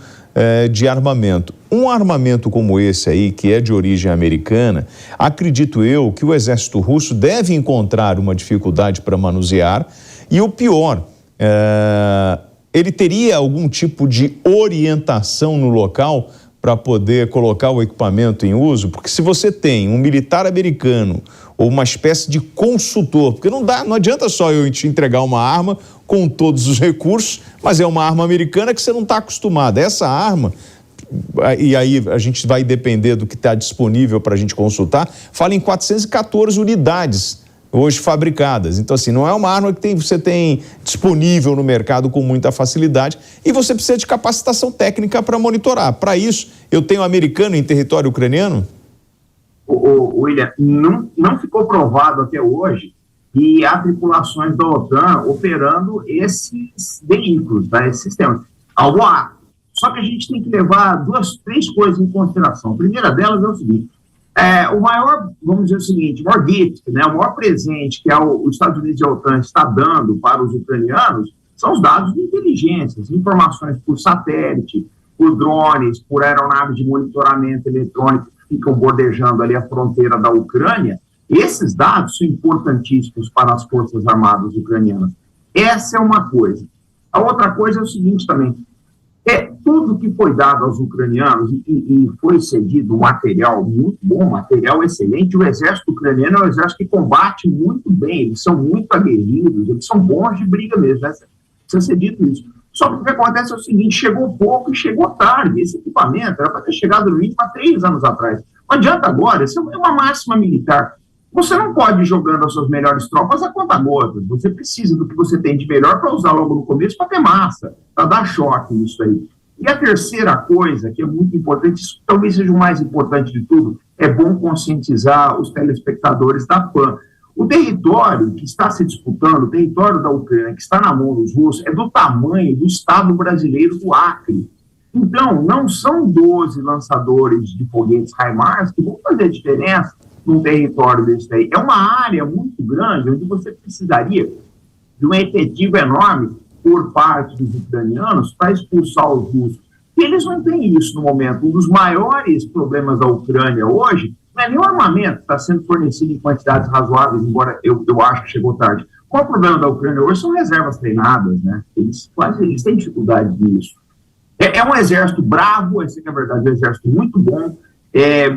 Speaker 1: de armamento. Um armamento como esse aí, que é de origem americana, acredito eu que o exército russo deve encontrar uma dificuldade para manusear e o pior, ele teria algum tipo de orientação no local para poder colocar o equipamento em uso? Porque se você tem um militar americano ou uma espécie de consultor, porque não adianta só eu te entregar uma arma com todos os recursos, mas é uma arma americana que você não está acostumado. Essa arma, e aí a gente vai depender do que está disponível para a gente consultar, fala em 414 unidades hoje fabricadas. Então, assim, não é uma arma que você tem disponível no mercado com muita facilidade e você precisa de capacitação técnica para monitorar. Para isso, eu tenho americano em território ucraniano?
Speaker 3: William, não ficou provado até hoje que há tripulações da OTAN operando esses veículos, tá, esses sistemas. Algo há. Só que a gente tem que levar 3 coisas em consideração. A primeira delas é o seguinte: O maior, vamos dizer o seguinte, o maior gift, né, o maior presente que os Estados Unidos e a OTAN está dando para os ucranianos são os dados de inteligência, as informações por satélite, por drones, por aeronaves de monitoramento eletrônico que ficam bordejando ali a fronteira da Ucrânia. Esses dados são importantíssimos para as Forças Armadas ucranianas. Essa é uma coisa. A outra coisa é o seguinte também, tudo que foi dado aos ucranianos e foi cedido material muito bom, material excelente. O exército ucraniano é um exército que combate muito bem, eles são muito aguerridos, eles são bons de briga mesmo, né? Precisa ser dito isso. Só que o que acontece é o seguinte, chegou pouco e chegou tarde. Esse equipamento era para ter chegado no mínimo há 3 anos atrás. Não adianta agora, isso é uma máxima militar. Você não pode ir jogando as suas melhores tropas a conta gotas. Você precisa do que você tem de melhor para usar logo no começo para ter massa, para dar choque nisso aí. E a terceira coisa, que é muito importante, isso talvez seja o mais importante de tudo, é bom conscientizar os telespectadores da PAN. O território que está se disputando, o território da Ucrânia, que está na mão dos russos, é do tamanho do Estado brasileiro do Acre. Então, não são 12 lançadores de foguetes HIMARS que vão fazer diferença num território desse daí. É uma área muito grande, onde você precisaria de um efetivo enorme por parte dos ucranianos para expulsar os russos. E eles não têm isso no momento. Um dos maiores problemas da Ucrânia hoje não é nem o armamento que está sendo fornecido em quantidades razoáveis, embora eu acho que chegou tarde. Qual é o problema da Ucrânia hoje? São reservas treinadas, né? Eles têm dificuldade nisso. É um exército bravo, essa que é a verdade, é um exército muito bom,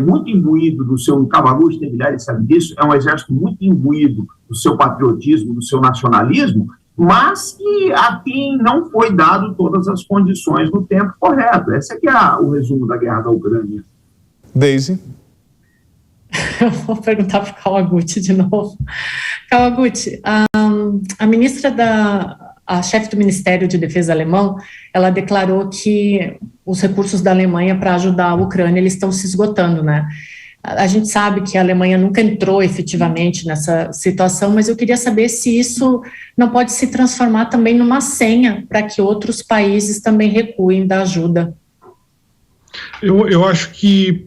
Speaker 3: muito imbuído do seu, Kawaguchi tem milhares, sabe disso, é um exército muito imbuído do seu patriotismo, do seu nacionalismo, mas que a quem não foi dado todas as condições no tempo correto. Esse aqui é o resumo da guerra da Ucrânia.
Speaker 1: Deise?
Speaker 5: Eu vou perguntar para o Kawaguchi de novo. Kawaguchi, a ministra a chefe do Ministério de Defesa alemão, ela declarou que os recursos da Alemanha para ajudar a Ucrânia, eles estão se esgotando, né? A gente sabe que a Alemanha nunca entrou efetivamente nessa situação, mas eu queria saber se isso não pode se transformar também numa senha para que outros países também recuem da ajuda.
Speaker 4: Eu acho que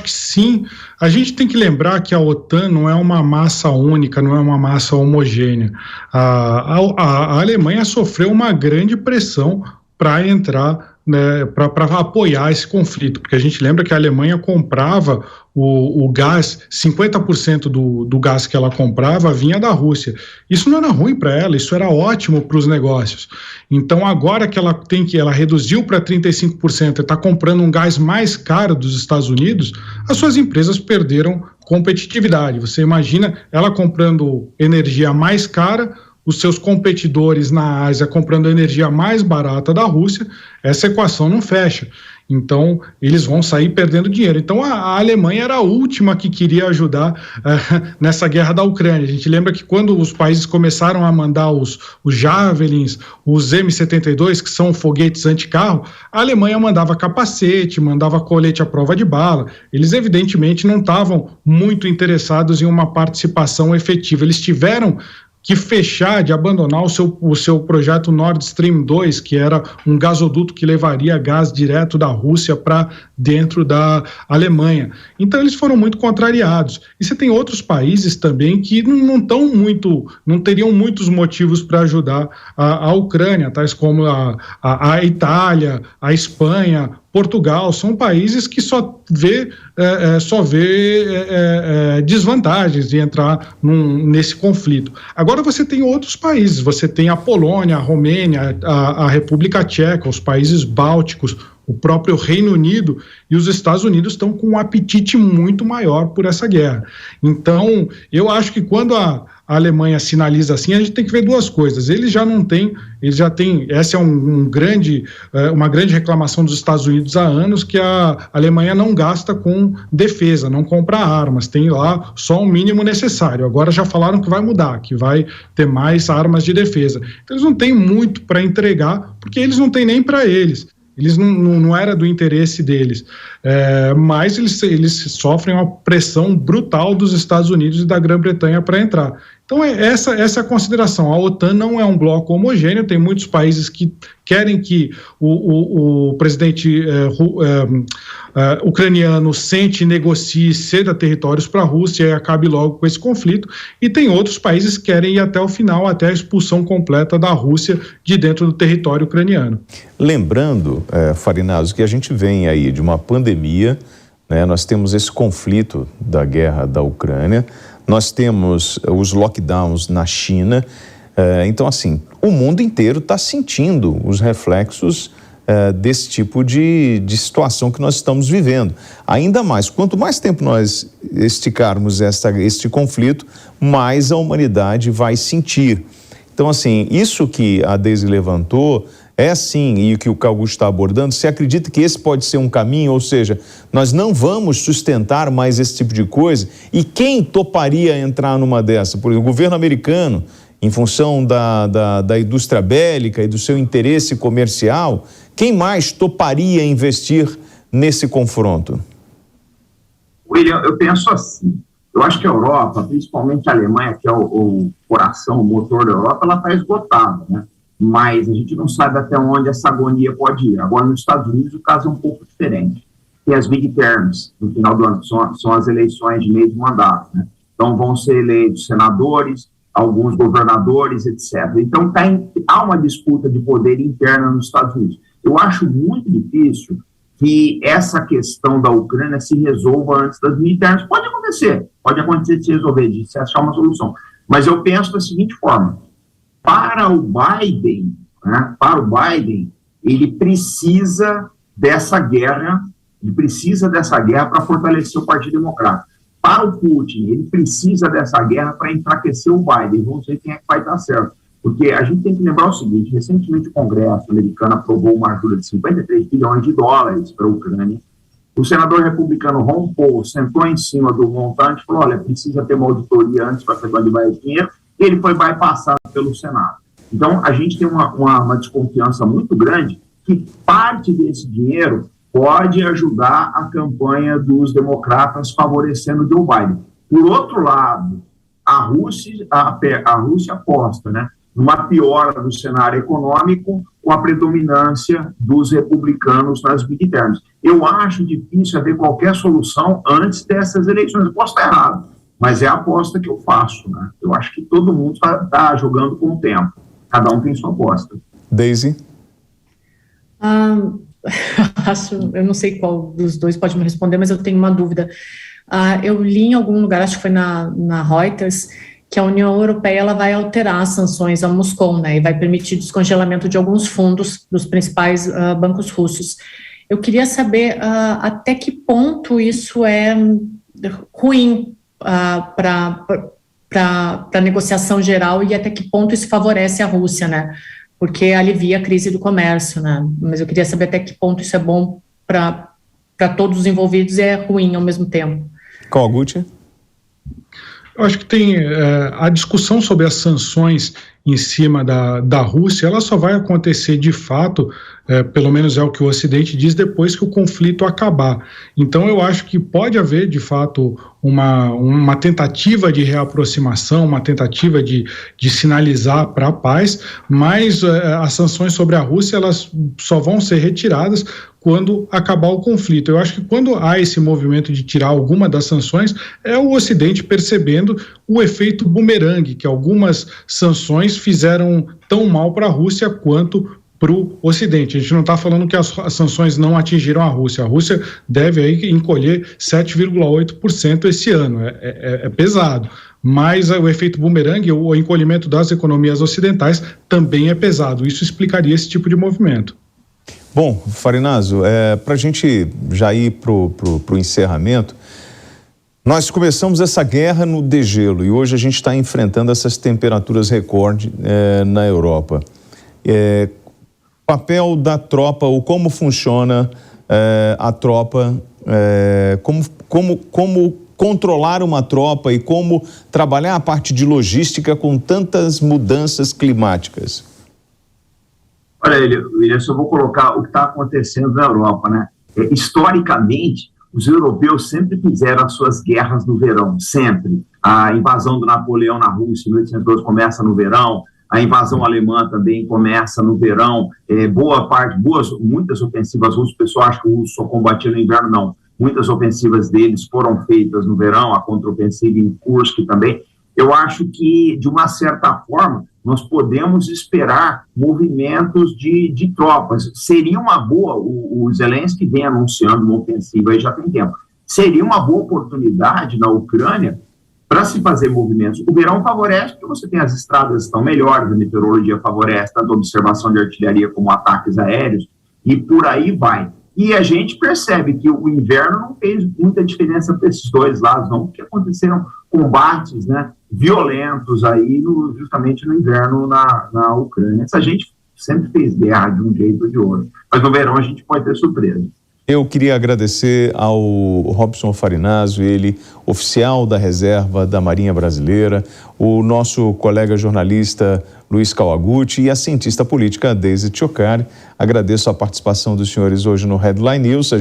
Speaker 4: sim. A gente tem que lembrar que a OTAN não é uma massa única, não é uma massa homogênea. A Alemanha sofreu uma grande pressão para entrar, né, para apoiar esse conflito, porque a gente lembra que a Alemanha comprava o gás, 50% do gás que ela comprava vinha da Rússia. Isso não era ruim para ela, isso era ótimo para os negócios. Então agora que ela reduziu para 35% e está comprando um gás mais caro dos Estados Unidos, as suas empresas perderam competitividade. Você imagina ela comprando energia mais cara, os seus competidores na Ásia comprando energia mais barata da Rússia, essa equação não fecha. Então, eles vão sair perdendo dinheiro. Então, a Alemanha era a última que queria ajudar nessa guerra da Ucrânia. A gente lembra que quando os países começaram a mandar os Javelins, os M-72, que são foguetes anticarro, a Alemanha mandava capacete, mandava colete à prova de bala. Eles, evidentemente, não estavam muito interessados em uma participação efetiva. Eles tiveram que fechar, de abandonar o seu projeto Nord Stream 2, que era um gasoduto que levaria gás direto da Rússia para dentro da Alemanha. Então eles foram muito contrariados. E você tem outros países também que não teriam muitos motivos para ajudar a Ucrânia, tais como a Itália, a Espanha, Portugal, são países que só vê desvantagens de entrar nesse conflito. Agora você tem outros países, você tem a Polônia, a Romênia, a República Tcheca, os países bálticos, o próprio Reino Unido e os Estados Unidos estão com um apetite muito maior por essa guerra. Então, eu acho que quando a Alemanha sinaliza assim, a gente tem que ver duas coisas. Eles já têm, essa é uma grande reclamação dos Estados Unidos há anos, que a Alemanha não gasta com defesa, não compra armas, tem lá só o mínimo necessário. Agora já falaram que vai mudar, que vai ter mais armas de defesa. Então, eles não têm muito para entregar, porque eles não têm nem para eles. Eles não era do interesse deles, mas eles sofrem uma pressão brutal dos Estados Unidos e da Grã-Bretanha para entrar. Então, essa é a consideração. A OTAN não é um bloco homogêneo, tem muitos países que querem que o presidente ucraniano sente, negocie, ceda territórios para a Rússia e acabe logo com esse conflito, e tem outros países que querem ir até o final, até a expulsão completa da Rússia de dentro do território ucraniano.
Speaker 1: Lembrando, Farinazzo, que a gente vem aí de uma pandemia, né? Nós temos esse conflito da guerra da Ucrânia, nós temos os lockdowns na China, então assim, o mundo inteiro está sentindo os reflexos desse tipo de situação que nós estamos vivendo. Ainda mais, quanto mais tempo nós esticarmos este conflito, mais a humanidade vai sentir. Então assim, isso que a Deise levantou sim, e o que o Augusto está abordando, você acredita que esse pode ser um caminho, ou seja, nós não vamos sustentar mais esse tipo de coisa? E quem toparia entrar numa dessa? Por exemplo, o governo americano, em função da indústria bélica e do seu interesse comercial, quem mais toparia investir nesse confronto?
Speaker 3: William, eu penso assim, eu acho que a Europa, principalmente a Alemanha, que é o coração, o motor da Europa, ela está esgotada, né? Mas a gente não sabe até onde essa agonia pode ir. Agora, nos Estados Unidos, o caso é um pouco diferente. Tem as midterms, no final do ano, são as eleições de meio de mandato, né? Então, vão ser eleitos senadores, alguns governadores, etc. Então, há uma disputa de poder interna nos Estados Unidos. Eu acho muito difícil que essa questão da Ucrânia se resolva antes das midterms. Pode acontecer de se resolver, de se achar uma solução. Mas eu penso da seguinte forma: para o Biden, ele precisa dessa guerra para fortalecer o Partido Democrata. Para o Putin, ele precisa dessa guerra para enfraquecer o Biden. Vamos ver quem é que vai dar certo. Porque a gente tem que lembrar o seguinte: recentemente o Congresso americano aprovou uma ajuda de 53 bilhões de dólares para a Ucrânia. O senador republicano Ron Paul sentou em cima do montante e falou: olha, precisa ter uma auditoria antes para saber onde vai o dinheiro. Ele foi bypassado pelo Senado. Então, a gente tem uma desconfiança muito grande que parte desse dinheiro pode ajudar a campanha dos democratas favorecendo Joe Biden. Por outro lado, a Rússia aposta, né, numa piora do cenário econômico com a predominância dos republicanos nas midterms. Eu acho difícil haver qualquer solução antes dessas eleições. Eu posso estar errado, mas é a aposta que eu faço, né? Eu acho que todo mundo está jogando com o tempo. Cada um tem sua aposta.
Speaker 1: Deise?
Speaker 5: Eu não sei qual dos dois pode me responder, mas eu tenho uma dúvida. Eu li em algum lugar, acho que foi na Reuters, que a União Europeia ela vai alterar as sanções a Moscou, né, e vai permitir descongelamento de alguns fundos dos principais bancos russos. Eu queria saber até que ponto isso é ruim para a negociação geral e até que ponto isso favorece a Rússia, né? Porque alivia a crise do comércio, né? Mas eu queria saber até que ponto isso é bom para todos os envolvidos e é ruim ao mesmo tempo.
Speaker 1: Kawaguchi?
Speaker 4: Eu acho que tem a discussão sobre as sanções em cima da Rússia, ela só vai acontecer de fato, pelo menos é o que o Ocidente diz, depois que o conflito acabar. Então eu acho que pode haver de fato uma tentativa de reaproximação, uma tentativa de sinalizar para a paz, mas as sanções sobre a Rússia elas só vão ser retiradas quando acabar o conflito. Eu acho que quando há esse movimento de tirar alguma das sanções, é o Ocidente percebendo o efeito bumerangue, que algumas sanções fizeram tão mal para a Rússia quanto para o Ocidente. A gente não está falando que as sanções não atingiram a Rússia. A Rússia deve aí encolher 7,8% esse ano. É pesado. Mas o efeito bumerangue, o encolhimento das economias ocidentais também é pesado. Isso explicaria esse tipo de movimento.
Speaker 1: Bom, Farinazzo, para a gente já ir para o encerramento, nós começamos essa guerra no degelo e hoje a gente está enfrentando essas temperaturas recorde na Europa. Papel da tropa, ou como funciona a tropa, como controlar uma tropa e como trabalhar a parte de logística com tantas mudanças climáticas?
Speaker 3: Olha, William, eu só vou colocar o que está acontecendo na Europa, né? Historicamente, os europeus sempre fizeram as suas guerras no verão, sempre. A invasão do Napoleão na Rússia em 1812 começa no verão, a invasão alemã também começa no verão, muitas ofensivas russas, o pessoal acha que o russo só combatia no inverno, não. Muitas ofensivas deles foram feitas no verão, a contraofensiva em Kursk também. Eu acho que, de uma certa forma, nós podemos esperar movimentos de tropas. Seria uma boa, o Zelensky vem anunciando uma ofensiva aí já tem tempo, seria uma boa oportunidade na Ucrânia para se fazer movimentos. O verão favorece porque você tem as estradas estão melhores, a meteorologia favorece, tanto a observação de artilharia como ataques aéreos, e por aí vai. E a gente percebe que o inverno não fez muita diferença para esses dois lados, não, porque aconteceram combates, né, violentos aí justamente no inverno na Ucrânia. Essa gente sempre fez guerra de um jeito ou de outro, mas no verão a gente pode ter surpresa.
Speaker 1: Eu queria agradecer ao Robson Farinazzo, ele, oficial da reserva da Marinha Brasileira, o nosso colega jornalista Luiz Kawaguchi e a cientista política Daisy Tchocari. Agradeço a participação dos senhores hoje no Headline News.